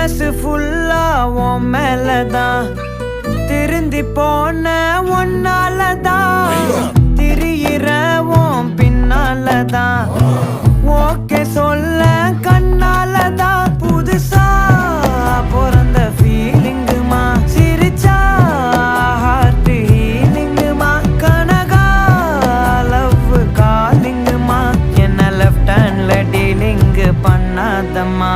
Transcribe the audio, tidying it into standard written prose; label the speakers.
Speaker 1: மனசு ஃபுல்லா உன் மேலதான் திருந்தி போன ஒன்னாலதான் திரியிற உன் பின்னாலதான் ஓகே சொல்ல கண்ணாலதான் புதுசா பிறந்த ஃபீலிங்குமா சிரிச்சா ஹார்ட் ஹீலிங்குமா கனகா லவ் காலிங்குமா என்ன லெஃப்ட் ஹேண்ட்ல டீலிங் பண்ணாதம்மா